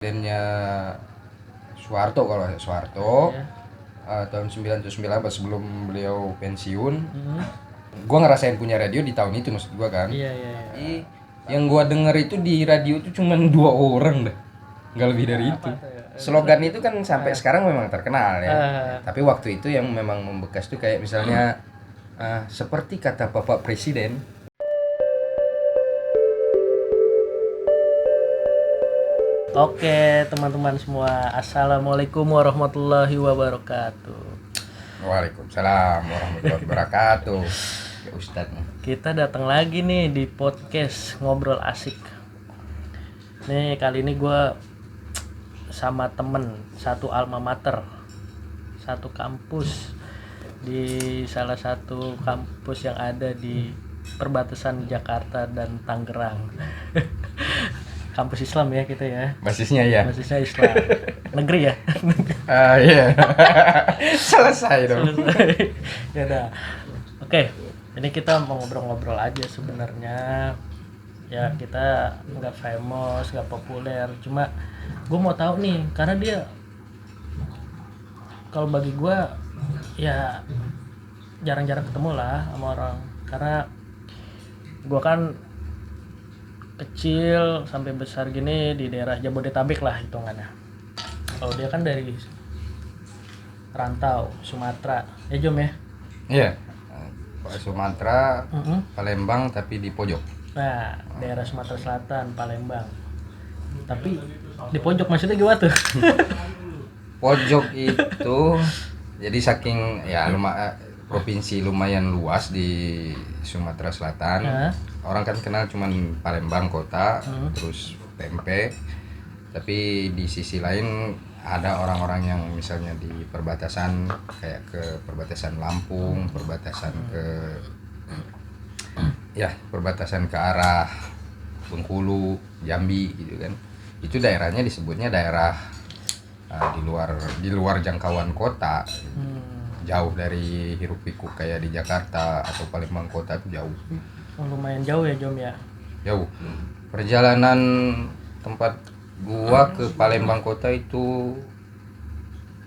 Presidennya Soeharto kalau Soeharto tahun 99 pas sebelum beliau pensiun. Gua ngerasain punya radio di tahun itu, maksud gua kan. Iya. Yang gua denger itu di radio itu cuma 2 orang dah, nggak lebih dari itu. Slogan itu kan sampai sekarang memang terkenal ya. Tapi waktu itu yang memang membekas tuh kayak misalnya seperti kata Bapak Presiden. Oke teman-teman semua, assalamualaikum warahmatullahi wabarakatuh. Waalaikumsalam warahmatullahi wabarakatuh. Ya Ustadz. Kita datang lagi nih di podcast Ngobrol Asik. Nih kali ini gue sama temen satu alma mater, satu kampus di salah satu kampus yang ada di perbatasan Jakarta dan Tangerang. Kampus Islam ya kita ya. Basisnya ya. Basisnya Islam. Negeri ya. Iya. Selesai dong. Ya udah. Oke, ini kita mau ngobrol-ngobrol aja sebenarnya. Ya kita nggak famous, nggak populer. Cuma gue mau tahu nih, karena dia kalau bagi gue ya jarang-jarang ketemu lah sama orang. Karena gue kan kecil sampai besar gini di daerah Jabodetabek lah hitungannya. Kalau dia kan dari rantau Sumatera, ya Jom ya? Iya. Sumatera, Palembang tapi di pojok. Nah, daerah Sumatera Selatan, Palembang. Tapi di pojok maksudnya gimana tuh? Pojok itu jadi saking ya provinsi lumayan luas di Sumatera Selatan. Orang kan kenal cuman Palembang kota, terus Tempe. Tapi di sisi lain ada orang-orang yang misalnya di perbatasan kayak ke perbatasan Lampung, perbatasan perbatasan ke arah Bengkulu, Jambi gitu kan. Itu daerahnya disebutnya daerah di luar jangkauan kota. Jauh dari hiruk pikuk kayak di Jakarta atau Palembang kota itu jauh. Lumayan jauh ya Jom ya? Jauh. Perjalanan tempat gua ke Palembang kota itu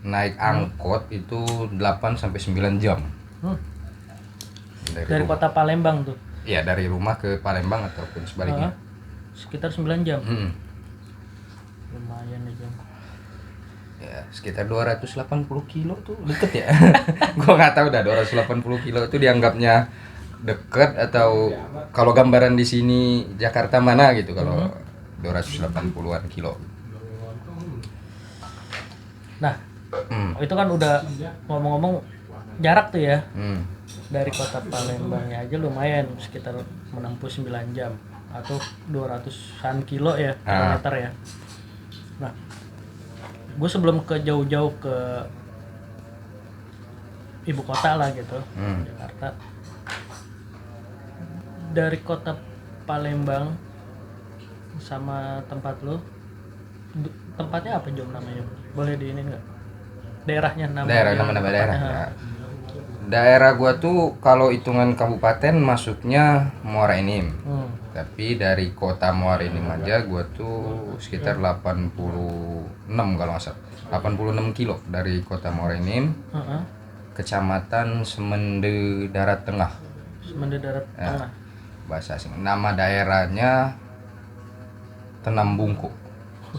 naik angkot itu 8 sampai 9 jam. Dari kota Palembang tuh? Iya, dari rumah ke Palembang ataupun sebaliknya. Sekitar 9 jam? Lumayan ya Jom. Ya, sekitar 280 kilo tuh deket ya. Gua nggak tahu dah 280 kilo itu dianggapnya deket atau kalau gambaran di sini Jakarta mana gitu kalau 280-an kilo. Nah, itu kan udah ngomong-ngomong jarak tuh ya. Dari kota Palembangnya aja lumayan sekitar menempuh 9 jam atau 200-an kilo ya, kilometer ya. Nah, gue sebelum ke jauh-jauh ke ibu kota lah gitu, Jakarta. Dari kota Palembang sama tempat lo, tempatnya apa Jom namanya? Boleh diinin nggak? Daerahnya nama daerah. Ya. Daerah gua tuh kalau hitungan kabupaten masuknya Muara Enim. Tapi dari kota Muara Enim aja gua tuh sekitar 86 kalau nggak salah. 86 kilo dari kota Muara Enim. Kecamatan Semende Darat Tengah. Semende Darat Tengah. Bahasa asing. Nama daerahnya Tenam Bungku.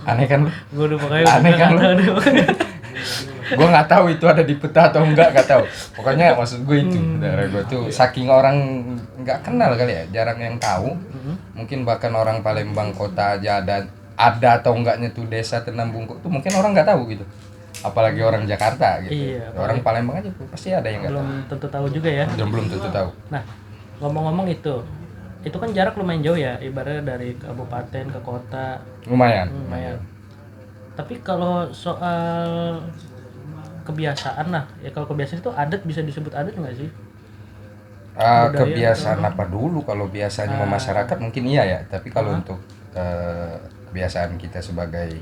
Aneh kan? Gue udah pakai. Aneh kan? Gue nggak tahu itu ada di peta atau nggak tahu. Pokoknya maksud gue itu daerah gue tuh saking orang nggak kenal kali ya, jarang yang tahu. Mungkin bahkan orang Palembang kota aja ada atau enggaknya tuh desa Tenam Bungku tuh mungkin orang nggak tahu gitu. Apalagi orang Jakarta gitu. Iya, orang Palembang aja tuh pasti ada yang nggak tahu. Belum tentu tahu juga ya. Belum tentu tahu. Nah, ngomong-ngomong itu kan jarak lumayan jauh ya, ibaratnya dari kabupaten ke kota. Lumayan. Tapi kalau soal kebiasaan lah, ya kalau kebiasaan itu adat bisa disebut adat nggak sih? Kebiasaan apa dulu? Kalau biasanya masyarakat mungkin iya ya. Tapi kalau untuk kebiasaan kita sebagai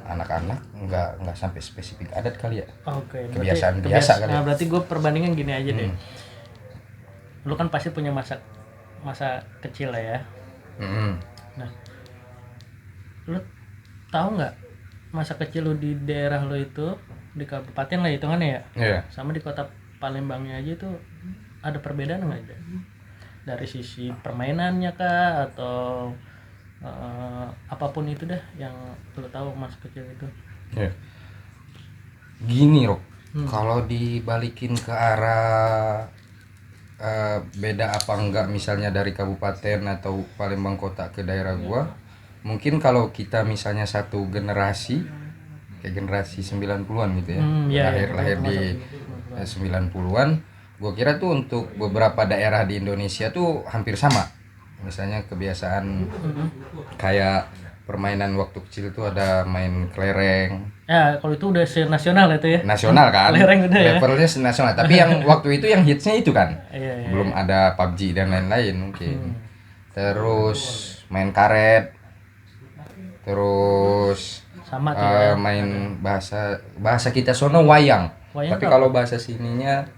anak-anak nggak sampai spesifik adat kali ya. Oke. Kebiasaan biasa kali. Nah, berarti gue perbandingan gini aja deh. Lu kan pasti punya masa kecil lah ya. Nah, lu tahu nggak masa kecil lu di daerah lu itu di kabupaten lah hitungannya ya, sama di kota Palembangnya aja itu ada perbedaan nggak aja dari sisi permainannya kah atau apapun itu dah yang lu tahu masa kecil itu? Gini Rok, kalau dibalikin ke arah beda apa enggak misalnya dari kabupaten atau Palembang kota ke daerah gua, mungkin kalau kita misalnya satu generasi kayak generasi 90-an gitu ya, lahir di 90-an, gua kira tuh untuk beberapa daerah di Indonesia tuh hampir sama. Misalnya kebiasaan kayak permainan waktu kecil itu ada main kelereng. Ya, kalau itu udah nasional itu ya. Nasional kan. Kelereng udah ya. Levelnya nasional. Tapi yang waktu itu yang hitsnya itu kan. Iya. Belum ada PUBG dan lain-lain mungkin. Terus main karet. Terus sama tuh ya. Main bahasa kita sono wayang. Tapi kalau bahasa sininya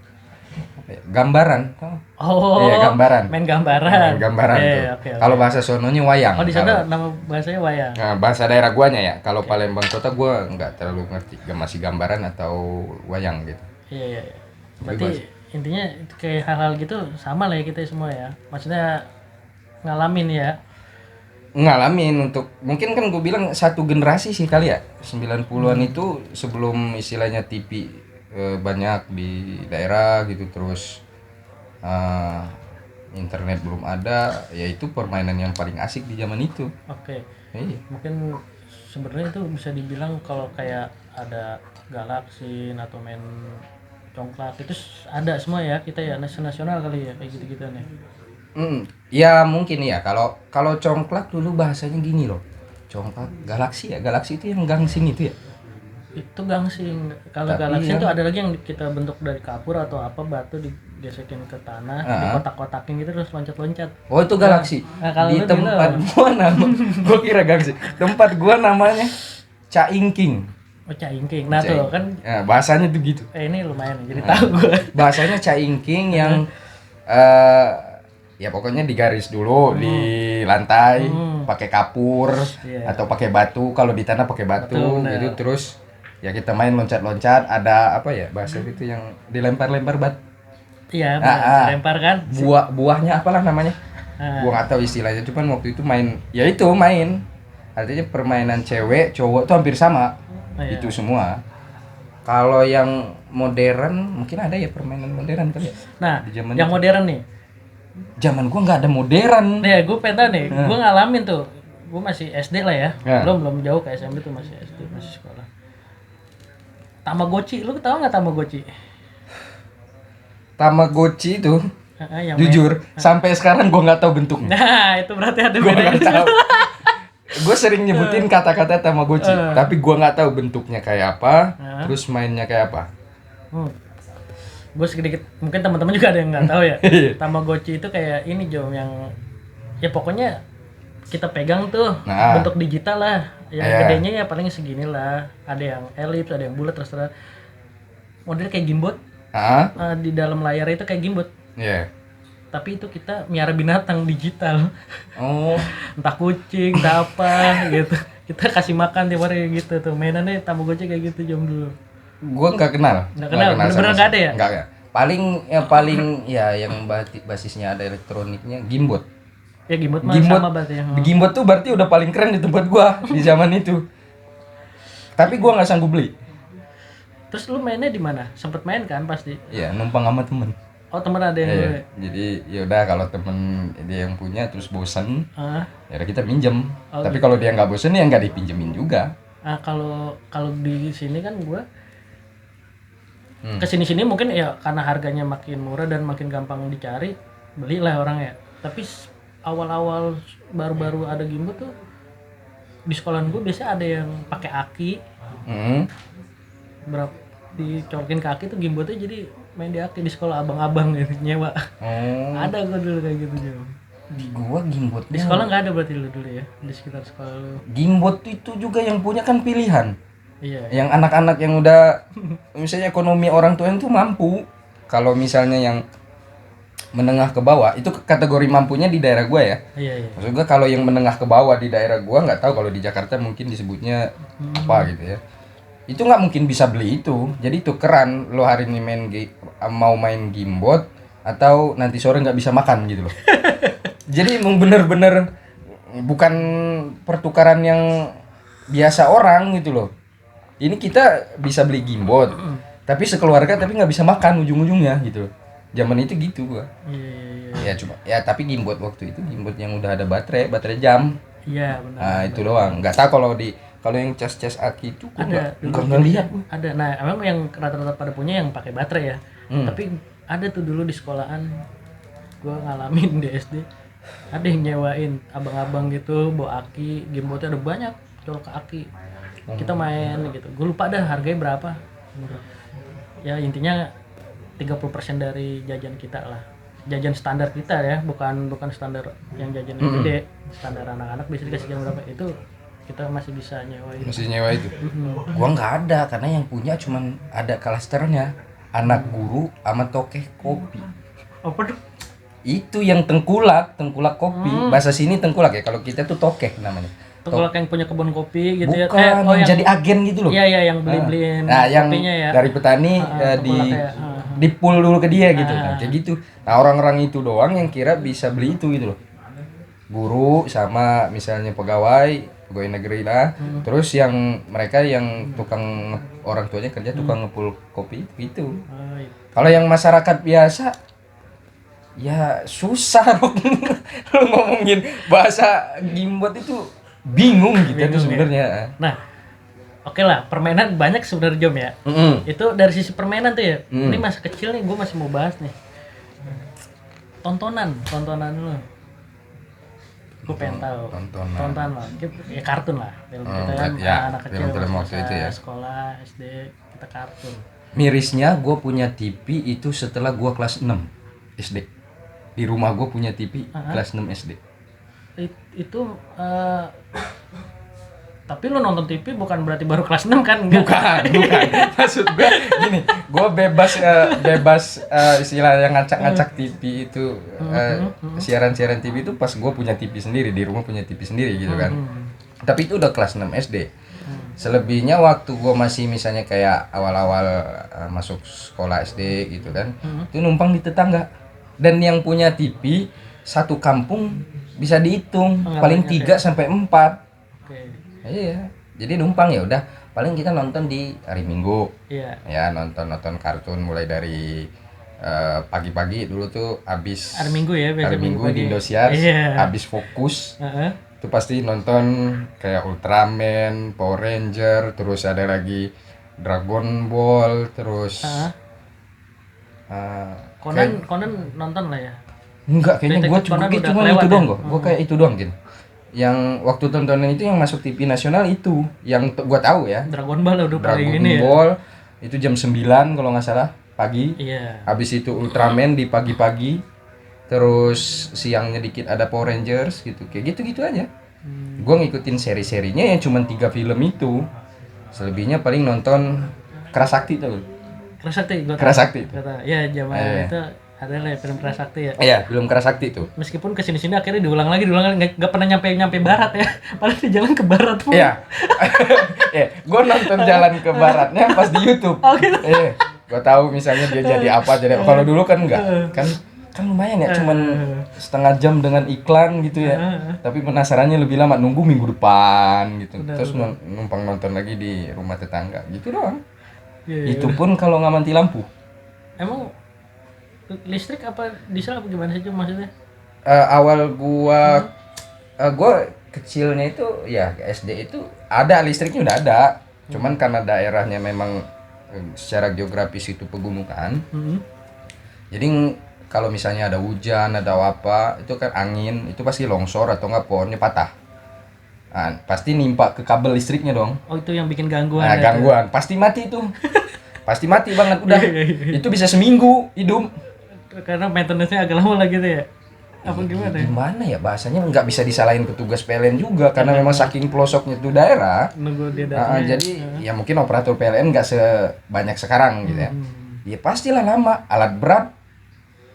gambaran. Oh. Iya, gambaran. Main gambaran. Okay. Kalau bahasa sononya wayang. Oh, di sana nama bahasanya wayang. Nah, bahasa daerah guanya ya. Kalau Palembang kota gua nggak terlalu ngerti masih gambaran atau wayang gitu. Iya. Berarti intinya kayak hal-hal gitu sama lah ya kita semua ya. Maksudnya ngalamin ya. Ngalamin untuk mungkin kan gue bilang satu generasi sih kali ya. 90-an itu sebelum istilahnya TV banyak di daerah gitu, terus internet belum ada, yaitu permainan yang paling asik di zaman itu. Oke. Iya. Mungkin sebenarnya itu bisa dibilang kalau kayak ada Galaxy atau main congklak itu ada semua ya kita ya, nasional kali ya kayak gitu-gitu nih. Ya mungkin ya, kalau congklak dulu bahasanya gini loh. Congklak Galaxy itu yang gangsing itu ya. Itu gangsing. Kalau Galaxy itu ada lagi yang kita bentuk dari kapur atau apa, batu digesekin ke tanah, dikotak-kotakin gitu terus loncat-loncat. Oh, itu Galaxy. Nah, di tempat gua gua kira Galaxy. Tempat gua namanya Caingking. Oh, Caingking. Nah, tuh kan bahasanya tuh gitu. Ini lumayan jadi tahu gua. Bahasanya Caingking yang ya pokoknya digaris dulu di lantai pakai kapur atau pakai batu. Kalau di tanah pakai batu gitu, terus ya kita main loncat-loncat, ada apa ya bahasa itu yang dilempar-lempar batu. Iya, lempar kan. Buahnya apalah namanya. Gua nggak tahu istilahnya, cuman waktu itu main. Artinya permainan cewek, cowok tuh hampir sama. Itu semua. Kalau yang modern mungkin ada ya permainan modern kali ya. Nah, yang itu. Modern nih. Zaman gua nggak ada modern. Nih, gua pengen nih. Gua ngalamin tuh. Gua masih SD lah ya. Belum jauh ke SMP tuh, masih SD, masih sekolah. Tamagotchi, lu tahu nggak Tamagotchi? Tamagotchi itu, jujur, sampai sekarang gue nggak tahu bentuknya. Nah, itu berarti ada bedanya. Gue sering nyebutin kata-kata Tamagotchi, tapi gue nggak tahu bentuknya kayak apa, terus mainnya kayak apa. Gue sedikit, mungkin teman-teman juga ada yang nggak tahu ya. Tamagotchi itu kayak ini Jom, yang ya pokoknya kita pegang tuh bentuk digital lah. Yang gedenya ya paling segini lah. Ada yang elips, ada yang bulat, terserah. Modelnya kayak gimbot. Di dalam layar itu kayak gimbot. Tapi itu kita miara binatang digital. Entah kucing, entah apa gitu. Kita kasih makan tiap hari gitu tuh. Mainannya Tamagotchi kayak gitu Jom dulu. Gua nggak kenal. Bener-bener nggak ada ya? Nggak. Paling yang basisnya ada elektroniknya gimbot. Ya gimbot sama berarti ya. Gimbot tuh berarti udah paling keren di tempat gua di zaman itu. Tapi gua nggak sanggup beli. Terus lu mainnya di mana? Sempet main kan pasti? Iya, numpang sama temen. Oh, temen ada yang beli. Jadi ya udah, kalau temen dia yang punya terus bosan, ya udah kita minjem. Tapi kalau dia nggak bosan ya nggak dipinjemin juga. Kalau di sini kan gua kesini-sini mungkin ya karena harganya makin murah dan makin gampang dicari, belilah orang ya. Tapi awal-awal baru-baru ada gimbot tuh di sekolahan gue biasa ada yang pakai aki. Berapa dicolokin ke aki tuh gimbotnya, jadi main di aki di sekolah, abang-abang gitu nyewa. Ada gue dulu kayak gitu Jom. Di gua gimbotnya di sekolah nggak ada berarti lu dulu ya, di sekitar sekolah lu? Gimbot itu juga yang punya kan pilihan. Iya. Yang anak-anak yang udah misalnya ekonomi orang tua itu mampu. Kalau misalnya yang menengah ke bawah itu kategori mampunya di daerah gua ya. Iya. Maksud gua kalau yang menengah ke bawah di daerah gua nggak tahu kalau di Jakarta mungkin disebutnya apa gitu ya. Itu nggak mungkin bisa beli itu. Jadi tukeran lo hari ini mau main gamebot atau nanti sore nggak bisa makan gitu loh. Jadi emang bener-bener bukan pertukaran yang biasa orang gitu loh. Ini kita bisa beli gamebot, tapi sekeluarga tapi nggak bisa makan ujung-ujungnya gitu. Zaman itu gitu gua. Iya. Ya cuma ya tapi gamebot waktu itu gamebot yang udah ada baterai jam. Iya benar. Nah itu doang. Nggak tahu kalau yang cas aki itu ada nggak ngeliat. Ada. Nah emang yang rata-rata pada punya yang pakai baterai ya. Tapi ada tuh dulu di sekolahan gua ngalamin di SD. Ada yang nyewain abang-abang gitu bawa aki, gamebotnya ada banyak colok ke aki. Kita main gitu. Gue lupa dah harganya berapa. Ya intinya 30% dari jajan kita lah. Jajan standar kita ya, bukan standar yang jajan yang gede. Standar anak-anak bisa dikasih jam berapa itu kita masih bisa nyewain. Masih nyewa itu. Gua nggak ada karena yang punya cuman ada klasternya anak guru sama tokeh kopi. Apa tuh? Itu yang tengkulak kopi. Bahasa sini tengkulak ya. Kalau kita tuh tokeh namanya. Tengkulak yang punya kebun kopi gitu. Bukan, ya. yang jadi agen gitu loh. Iya, yang beli-beliin nah, yang kopinya ya. dari petani di pool dulu ke dia gitu. Nah, kayak gitu. Nah, orang-orang itu doang yang kira bisa beli itu gitu loh. Guru sama misalnya pegawai negeri lah. Terus yang mereka yang tukang orang tuanya kerja tukang ngepul kopi gitu. Kalau yang masyarakat biasa ya susah dong. Lu ngomongin bahasa gamebot itu bingung gitu itu sebenarnya. Nah, oke lah, permainan banyak sebenarnya Jom ya. Itu dari sisi permainan tuh ya. Ini masa kecil nih, gue masih mau bahas nih. Tontonan lu. Gue pengen tahu. Tontonan lah. Ya kartun lah. Film kita kan anak kecil. Film waktu itu ya. Sekolah, SD, kita kartun. Mirisnya gue punya TV itu setelah gue kelas 6 SD. Di rumah gue punya TV kelas 6 SD. Itu tapi lu nonton TV bukan berarti baru kelas 6 kan? Enggak. Bukan. Maksud gue gini, gue bebas istilah yang ngacak-ngacak TV itu siaran-siaran TV itu pas gue punya TV sendiri, di rumah punya TV sendiri gitu kan. Tapi itu udah kelas 6 SD. Selebihnya waktu gue masih misalnya kayak awal-awal masuk sekolah SD gitu kan, itu numpang di tetangga. Dan yang punya TV satu kampung bisa dihitung paling 3 sampai 4. Iya. Jadi numpang ya udah paling kita nonton di hari Minggu. Iya. Ya nonton kartun mulai dari pagi-pagi dulu tuh habis hari Minggu ya, hari Minggu di Indosiar. Habis fokus. Itu pasti nonton kayak Ultraman, Power Ranger, terus ada lagi Dragon Ball, terus Conan nonton lah ya. Enggak, kayaknya gue cuma itu doang kok. Gue kayak itu doang gitu. Yang waktu tontonan itu yang masuk TV nasional itu, yang gue tahu ya. Dragon Ball udah paling Dragon ini Ball itu jam 9 kalau nggak salah pagi. Iya. Habis itu Ultraman di pagi-pagi. Terus siangnya dikit ada Power Rangers gitu. Kayak gitu-gitu aja. Gue ngikutin seri-serinya yang cuma 3 film itu. Selebihnya paling nonton Kerasakti tuh. Kerasakti. Ya zaman itu ada lah film Kerasakti ya. Iya, film Kerasakti itu. Meskipun kesini-sini akhirnya diulang lagi nggak pernah nyampe barat ya. Padahal di jalan ke barat pun. Iya. Gue nonton jalan ke baratnya pas di YouTube. Oh gitu. Gue tahu misalnya dia jadi apa kalau dulu kan enggak. Kan lumayan ya, cuman setengah jam dengan iklan gitu ya. Tapi penasarannya lebih lama, nunggu minggu depan gitu. Terus numpang nonton lagi di rumah tetangga gitu doang. Itu pun kalau nggak mati lampu. Emang listrik apa diesel apa gimana sih maksudnya? Awal gua kecilnya itu ya SD itu ada listriknya udah ada. Cuman karena daerahnya memang secara geografis itu pegunungan. Jadi kalau misalnya ada hujan, ada apa, itu kan angin, itu pasti longsor atau enggak pohonnya patah. Nah, pasti nimpa ke kabel listriknya dong. Oh, itu yang bikin gangguan. Nah, gangguan. Pasti mati itu. Pasti mati banget udah. Itu bisa seminggu hidup. Karena maintenance-nya agak lama lah gitu ya. Apa gimana ya? Gimana ya bahasanya, nggak bisa disalahin petugas PLN juga karena memang saking pelosoknya itu daerah. Nunggu dia datang. Jadi ya mungkin operator PLN nggak sebanyak sekarang gitu ya. Ya pastilah lama, alat berat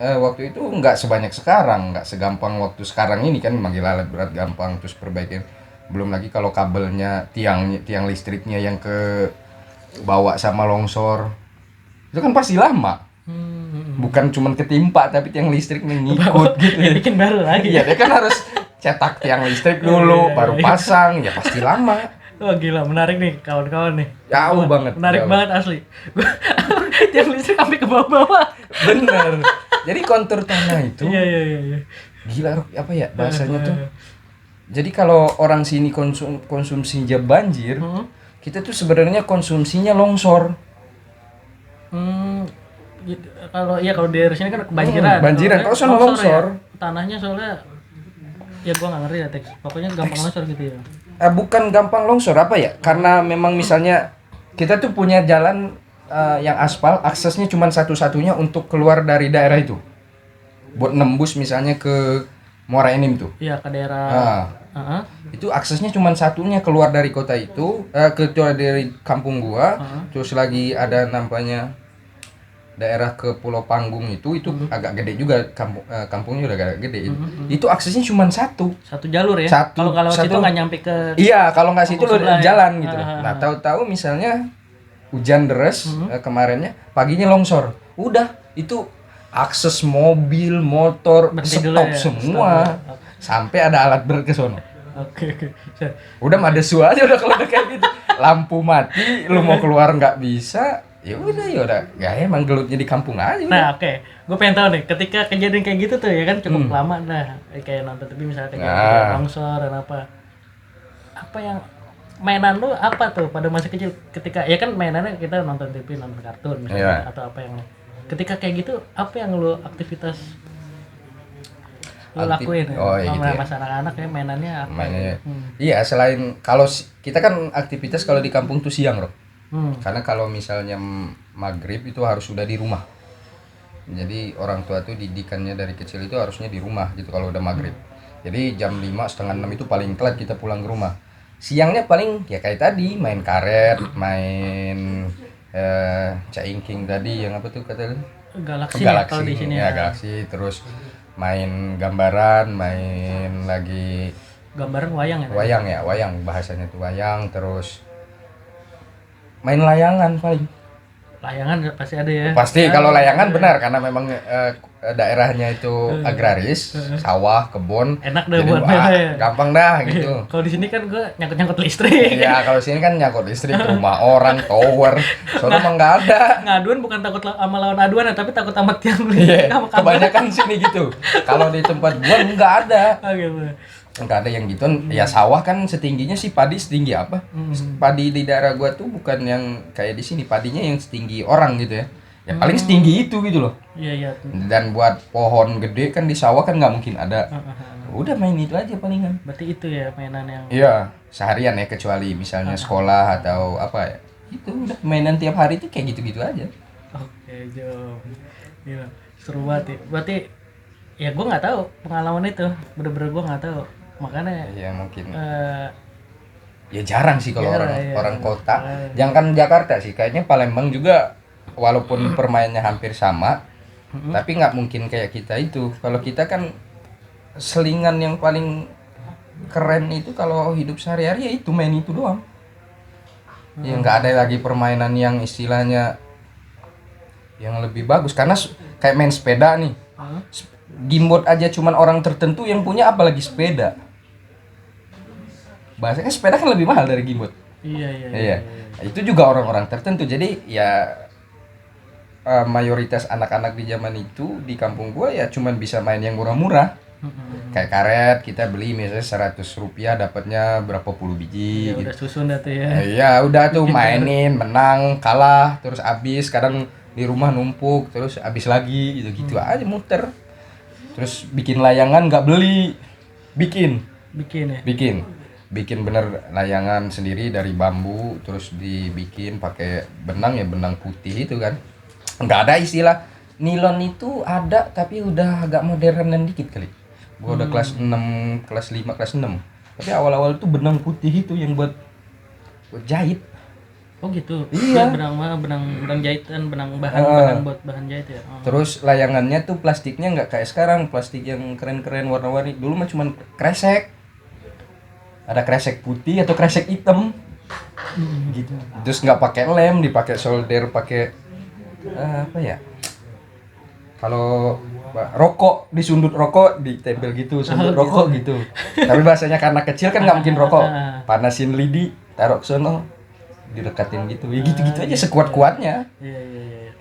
waktu itu nggak sebanyak sekarang, nggak segampang waktu sekarang ini kan, manggil alat berat gampang terus perbaikin. Belum lagi kalau kabelnya, tiang listriknya yang ke bawa sama longsor, itu kan pasti lama. Bukan cuman ketimpa tapi tiang listriknya ngikut gitu ya. Bikin baru lagi. Iya, dia kan harus cetak tiang listrik dulu, baru pasang, ya pasti lama. Oh gila, menarik nih kawan-kawan nih. Jauh banget. Menarik jauh. banget asli. Tiang listrik sampai ke bawah-bawah. Bener. Jadi kontur tanah itu Iya. gila, apa ya bahasanya tuh. Jadi kalau orang sini konsumsinya banjir, kita tuh sebenarnya konsumsinya longsor. Gitu. Kalau di daerah sini kan kebanjiran. Banjiran. Kalau sono longsor. Ya. Tanahnya soalnya ya gua nggak ngerti ya teks. Pokoknya gampang longsor gitu ya. Bukan gampang longsor, apa ya? Karena memang misalnya kita tuh punya jalan yang aspal, aksesnya cuma satu-satunya untuk keluar dari daerah itu. Buat nembus misalnya ke Muara Enim tuh. Iya, ke daerah. Itu aksesnya cuma satunya keluar dari kota itu, keluar dari kampung gua. Terus lagi ada namanya daerah ke Pulau Panggung itu agak gede juga, kampungnya udah agak gede. Itu aksesnya cuma satu jalur ya. Kalau situ nggak nyampe ke. Iya, kalau nggak situ lu jalan gitu. Ah. Nah, tahu-tahu misalnya hujan deras kemarinnya, paginya longsor. Udah, itu akses mobil, motor stop ya, semua. Sampai ada alat berat ke sono. Oke. Udah madesu aja udah kalau udah kayak gitu. Lampu mati, lu mau keluar nggak bisa. Ya udah, ya emang gelutnya di kampung aja. Nah, oke. Gue pengen tahu nih, ketika kejadian kayak gitu tuh ya kan cukup lama nah, kayak nonton TV misalnya kayak longsor dan apa yang mainan lu apa tuh pada masa kecil ketika ya kan mainannya kita nonton TV, nonton kartun misalnya atau apa yang ketika kayak gitu apa yang lu aktivitas lu lakuin gitu ya. Masa anak-anak ya mainannya apa? Iya, selain kalau kita kan aktivitas kalau di kampung tuh siang, Bro. Karena kalau misalnya maghrib itu harus sudah di rumah. Jadi orang tua tuh didikannya dari kecil itu harusnya di rumah gitu kalau udah maghrib. Jadi jam 5, setengah 6 itu paling telat kita pulang ke rumah. Siangnya paling ya kayak tadi, main karet, main caingking tadi yang apa tuh kata lu? Galaksi. Kalau di sini ya galaksi, terus main gambaran, main lagi gambaran wayang ya. Wayang bahasanya tuh wayang, terus main layangan paling. Layangan pasti ada ya. Pasti kalau layangan benar karena memang daerahnya itu agraris, sawah, kebun. Enak deh buat main. Gampang dah gitu. Kalau di sini kan gue nyangkut listrik. Iya, kalau sini kan nyangkut listrik, rumah orang, tower. Soalnya emang nggak ada. Ngaduan bukan takut sama lawan aduan tapi takut sama tiang listrik. Iya, kebanyakan sini gitu. Kalau di tempat gua nggak ada. Gitu. Nggak ada yang gitu. Ya sawah kan setingginya sih, padi setinggi apa? Padi di daerah gua tuh bukan yang kayak di sini, padinya yang setinggi orang gitu ya. Ya paling setinggi itu gitu loh. Iya. Dan buat pohon gede kan di sawah kan nggak mungkin ada. Udah main itu aja palingan. Berarti itu ya mainan yang. Iya, seharian ya, kecuali misalnya sekolah atau apa ya. Itu udah mainan tiap hari tuh kayak gitu-gitu aja. Oke, Jom. Gila, seru banget ya. Berarti ya gue nggak tahu pengalaman itu. Bener-bener gue nggak tahu. Makanya ya mungkin ya jarang sih kalau orang kota. Jangan Jakarta sih, kayaknya Palembang juga walaupun permainannya hampir sama, tapi nggak mungkin kayak kita itu. Kalau kita kan selingan yang paling keren itu kalau hidup sehari-hari ya itu main itu doang. Ya nggak ada lagi permainan yang istilahnya yang lebih bagus, karena kayak main sepeda nih. Gimbot aja cuman orang tertentu yang punya, apalagi sepeda. Bahasanya sepeda kan lebih mahal dari gimbot. Iya. Itu juga orang-orang tertentu. Jadi ya mayoritas anak-anak di zaman itu di kampung gua ya cuman bisa main yang murah-murah. Kayak karet kita beli misalnya 100 rupiah dapatnya berapa puluh biji. Ya, udah susun dah tuh ya. Iya, udah tuh mainin, menang, kalah, terus habis, kadang di rumah numpuk, terus habis lagi gitu-gitu aja muter. Terus bikin layangan nggak beli, bikin bener layangan sendiri dari bambu, terus dibikin pakai benang, ya benang putih itu kan. Nggak ada istilah nilon itu, ada tapi udah agak modernan dikit kali. Gua udah kelas 6, kelas 5, kelas 6. Tapi awal-awal tuh benang putih itu yang buat jahit. Oh gitu. Iya. Benang jahitan, bahan buat bahan jahit ya. Oh. Terus layangannya tuh plastiknya nggak kayak sekarang, plastik yang keren-keren warna-warni. Dulu mah cuman kresek. Ada kresek putih atau kresek hitam. Gitu. Terus nggak pakai lem, dipakai solder, pakai apa ya? Kalau rokok, disundut rokok, ditempel gitu, sundut rokok gitu. Tapi bahasanya karena kecil kan nggak mungkin rokok. Panasin lidi, taruh ke sono, direkatin gitu. Ya gitu-gitu aja sekuat-kuatnya. Iya.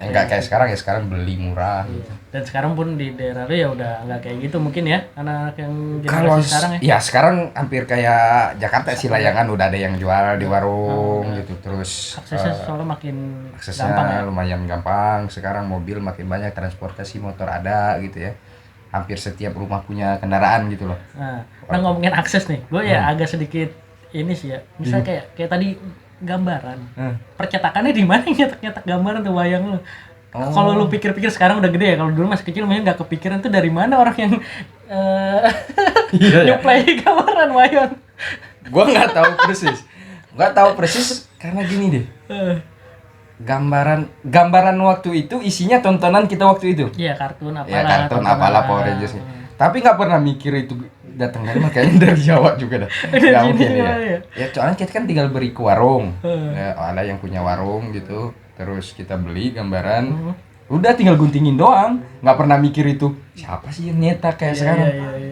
Enggak kayak sekarang ya, sekarang beli murah gitu. Dan sekarang pun di daerah lu ya udah nggak kayak gitu mungkin ya, anak-anak yang Kalau generasi sekarang ya. Ya sekarang hampir kayak Jakarta sih, layangan udah ada yang jual di warung gitu. Terus Aksesnya soalnya makin aksesnya gampang ya. lumayan gampang. Sekarang mobil makin banyak, transportasi motor ada gitu ya. Hampir setiap rumah punya kendaraan gitu loh. Nah ngomongin akses nih, gue ya agak sedikit ini sih ya. Misalnya kayak tadi gambaran, percetakannya di mana nyetak gambaran tuh wayang lu? Kalau lu pikir-pikir sekarang udah gede ya, kalau dulu masih kecil mungkin nggak kepikiran tuh dari mana orang yang nyuplai gambaran wayang. Gua nggak tahu persis karena gini deh. Gambaran waktu itu isinya tontonan kita waktu itu. Iya, kartun apalah. Ya kartun apalah Power Rangers. Tapi nggak pernah mikir itu datang dari mana, kayaknya dari Jawa juga dah. Nggak mungkin ya. Ya soalnya kita kan tinggal beri ke warung. Ya, ada yang punya warung gitu. Terus kita beli gambaran. Udah tinggal guntingin doang. Nggak pernah mikir itu siapa sih yang nyetak kayak sekarang.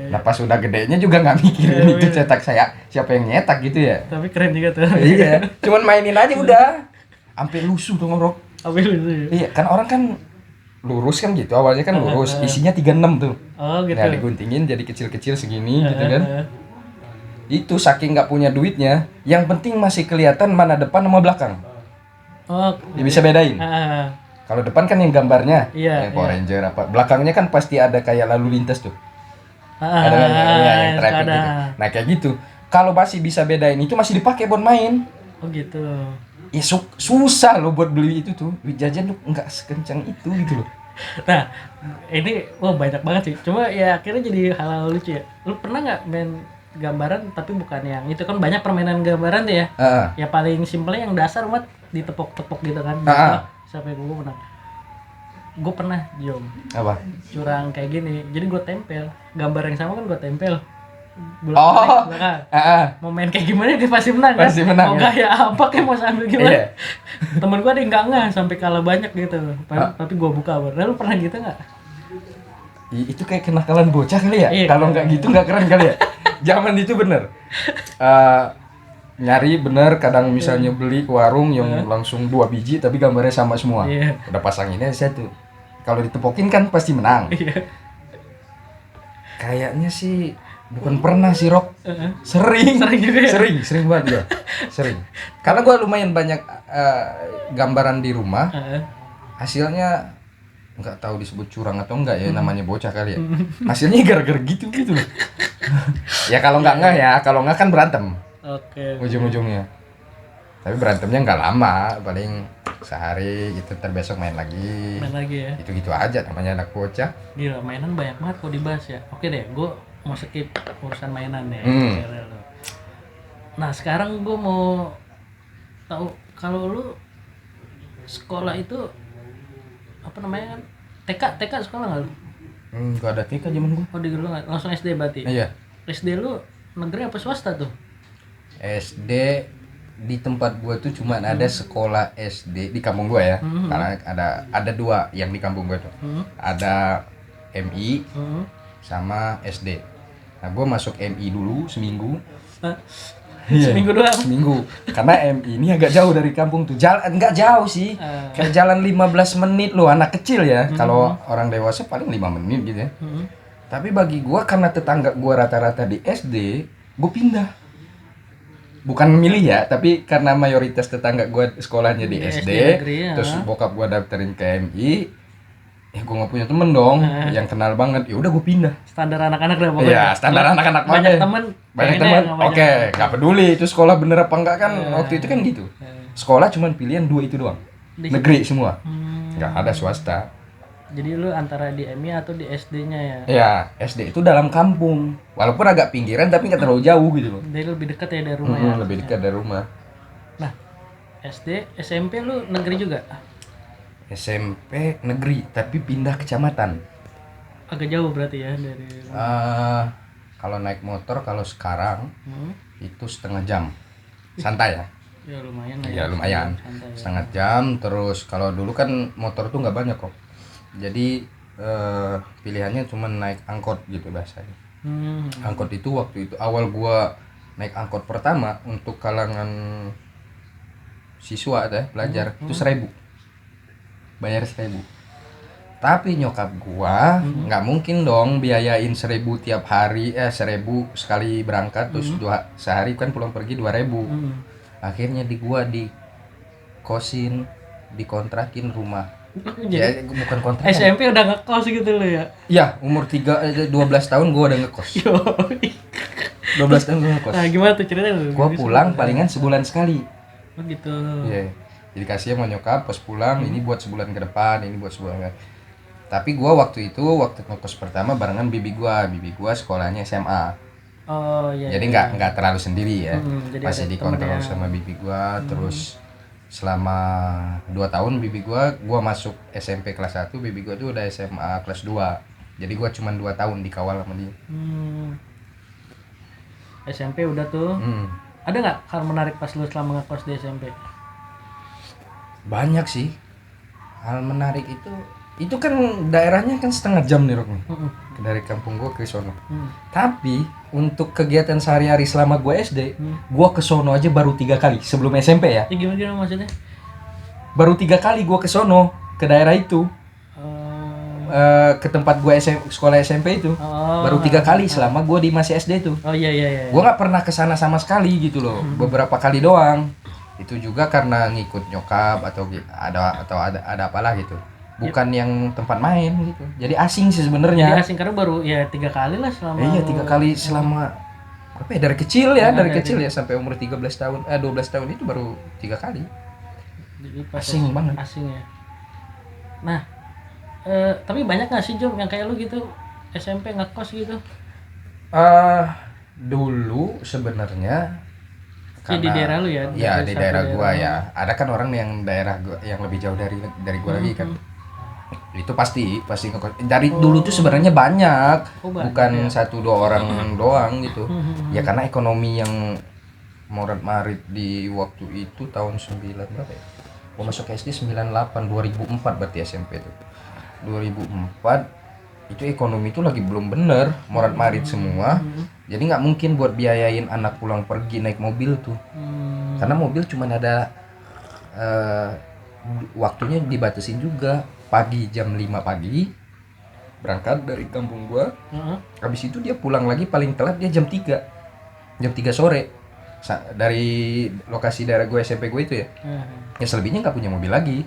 Nah pas udah gedenya juga nggak mikirin itu cetak siapa yang nyetak gitu ya. Tapi keren juga tuh. Iya. Cuman mainin aja udah. Sampai lusuh tuh ngorok. Sampai lusuh. Iya kan orang kan lurus kan gitu, awalnya kan lurus, isinya 36 tuh. Oh gitu. Nah diguntingin jadi kecil-kecil segini gitu kan. Itu saking nggak punya duitnya, yang penting masih kelihatan mana depan sama belakang. Oh. Dia bisa bedain. Kalau depan kan yang gambarnya, yang Power Ranger apa, belakangnya kan pasti ada kayak lalu lintas tuh. Ada yang traffic gitu. Nah kayak gitu. Kalau masih bisa bedain itu masih dipakai buat main. Oh gitu. Ya susah loh buat beli itu tuh, duit jajan tuh nggak sekencang itu gitu loh. Nah ini banyak banget sih, cuma ya akhirnya jadi hal-hal lucu ya. Lu pernah nggak main gambaran tapi bukan yang itu, kan banyak permainan gambaran tuh ya. Ya paling simpelnya yang dasar buat ditepok-tepok gitu kan. Sampai gue pernah. Gue pernah Jom. Apa? Curang kayak gini, jadi gue tempel gambar yang sama kan gue tempel. Mau main kayak gimana dia pasti menang kan? Pasti menang, mau gaya apa kayak mau sambil gimana? Temen gue ada yang nggak sampai kalah banyak gitu. Tapi gue buka baru. Lu pernah gitu nggak? Itu kayak kenakalan bocah kali ya? Kalau nggak gitu nggak keren kali ya? Zaman itu bener. Nyari bener, kadang misalnya beli ke warung yang langsung 2 biji tapi gambarnya sama semua. Udah pasanginnya satu. Kalau ditepokin kan pasti menang. Kayaknya sih bukan pernah sih Rok. Sering juga ya? Sering banget gua. Sering. Karena gua lumayan banyak gambaran di rumah. Hasilnya nggak tahu disebut curang atau enggak ya, namanya bocah kali ya. Hasilnya gara-gara gitu loh. Ya kalau enggak kan berantem. Ujung-ujungnya. Tapi berantemnya nggak lama, paling sehari gitu, besok main lagi ya. Gitu-gitu aja namanya anak bocah. Gila, mainan banyak banget kok dibahas ya. Oke deh, gue mau skip urusan mainan ya. Nah sekarang gue mau tahu kalau lu sekolah itu apa namanya kan, TK sekolah nggak lu? Gak ada TK zaman gue. Oh di lu nggak, langsung SD berarti? Iya. SD lu negeri apa swasta tuh? SD di tempat gua tuh cuma ada sekolah SD di kampung gua ya. Karena ada 2 yang di kampung gua tuh. Ada MI sama SD. Nah gua masuk MI dulu seminggu. Seminggu doang? Seminggu. Karena MI ini agak jauh dari kampung tuh. Enggak jauh sih. Kayak jalan 15 menit loh, anak kecil ya. Kalau orang dewasa paling 5 menit gitu ya. Tapi bagi gua karena tetangga gua rata-rata di SD, gua pindah. Bukan milih ya, tapi karena mayoritas tetangga gue sekolahnya di SD negeri, terus bokap gue daftarin ke MI, ya gue nggak punya temen dong yang kenal banget, ya udah gue pindah. Standar anak-anak dah pokoknya. Iya, standar anak-anak banyak teman. Oke, nggak peduli itu sekolah bener apa enggak kan, waktu itu kan gitu. Sekolah cuma pilihan 2 itu doang, negeri semua, nggak ada swasta. Jadi lu antara di MI atau di SD-nya ya? Iya, SD itu dalam kampung. Walaupun agak pinggiran tapi nggak terlalu jauh gitu loh. Jadi lebih dekat ya dari rumah ya? Lebih dekat dari rumah. Nah, SD, SMP lu negeri juga? SMP negeri tapi pindah kecamatan. Agak jauh berarti ya dari Kalau naik motor kalau sekarang itu setengah jam. Santai ya. Ya lumayan lah ya. Lumayan. Santai, setengah jam. Terus kalau dulu kan motor tuh nggak banyak kok. Jadi pilihannya cuma naik angkot gitu biasanya. Angkot itu waktu itu awal gua naik angkot pertama untuk kalangan siswa deh belajar itu 1.000, bayar 1.000. Tapi nyokap gua nggak mungkin dong biayain 1.000 tiap hari, 1.000 sekali berangkat terus sehari kan pulang pergi 2.000. Akhirnya gua dikosin, dikontrakin rumah. Jadi bukan kontrak. SMP udah ngekos gitu lo ya? Ya umur 12 tahun gua udah ngekos. 12 tahun gua ngekos. Nah gimana tuh ceritanya? Gua pulang palingan sebulan sekali. Oh gitu. Iya. Jadi kasih sama nyokap pas pulang ini buat sebulan ke depan, ini buat sebulan. Tapi gua waktu ngekos pertama barengan bibi gua sekolahnya SMA. Oh iya. Jadi nggak terlalu sendiri ya. Masih dikontrol ya. sama bibi gua terus selama 2 tahun bibi gua masuk SMP kelas 1, bibi gua tuh udah SMA kelas 2. Jadi gua cuma 2 tahun dikawal sama dia. SMP udah tuh. Ada nggak hal menarik pas lu selama ngekos di SMP? Banyak sih hal menarik itu kan daerahnya kan setengah jam nih Rok, dari kampung gua ke sono. Tapi untuk kegiatan sehari-hari selama gua SD, gua ke sono aja baru 3 kali sebelum SMP ya. Gimana maksudnya? Baru 3 kali gua ke sono, ke daerah itu. Ke tempat gua sekolah SMP itu. Baru 3 kali selama gua di masih SD itu. Oh iya. Gua nggak pernah kesana sama sekali gitu loh. Beberapa kali doang. Itu juga karena ngikut nyokap atau ada apalah gitu. Bukan yang tempat main gitu. Jadi asing sih sebenarnya. Jadi asing karena baru ya 3 kali lah selama. Iya 3 kali selama apa ya, dari kecil ya, ya sampai umur 13 tahun, 12 tahun itu baru 3 kali. Jadi asing banget. Asing ya. Nah, tapi banyak nggak sih Jom yang kayak lu gitu SMP ngekos gitu? Dulu sebenarnya di daerah lu ya? Iya di daerah gua ya. Ada kan orang yang daerah gua yang lebih jauh dari gua lagi kan. Itu pasti ngekos. Dari dulu tuh sebenarnya banyak, bukan ya. 1-2 orang doang gitu. Ya karena ekonomi yang morat-marit di waktu itu tahun 9 berapa ya? Gua masuk SD 98, 2004 berarti SMP itu. 2004 itu ekonomi itu lagi belum bener, morat-marit semua. Jadi nggak mungkin buat biayain anak pulang pergi naik mobil tuh. Karena mobil cuma ada waktunya dibatasin juga. Pagi jam 5 pagi berangkat dari kampung gua. Habis itu dia pulang lagi paling telat dia jam 3 sore dari lokasi daerah gua SMP gua itu ya. Ya selebihnya nggak punya mobil lagi.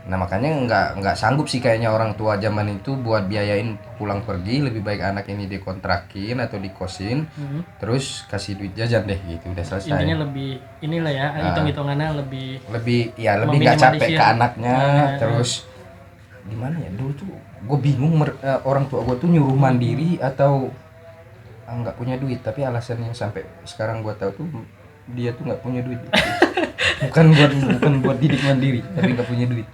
Nah makanya nggak sanggup sih kayaknya orang tua zaman itu buat biayain pulang pergi. Lebih baik anak ini dikontrakin atau dikosin, terus kasih duit jajan deh gitu, udah selesai. Intinya lebih inilah ya, hitung-hitungannya lebih nggak capek ke anaknya. Terus gimana ya dulu tuh gue bingung orang tua gue tuh nyuruh mandiri atau nggak punya duit. Tapi alasannya sampai sekarang gue tahu tuh dia tuh nggak punya duit. bukan buat didik mandiri tapi nggak punya duit.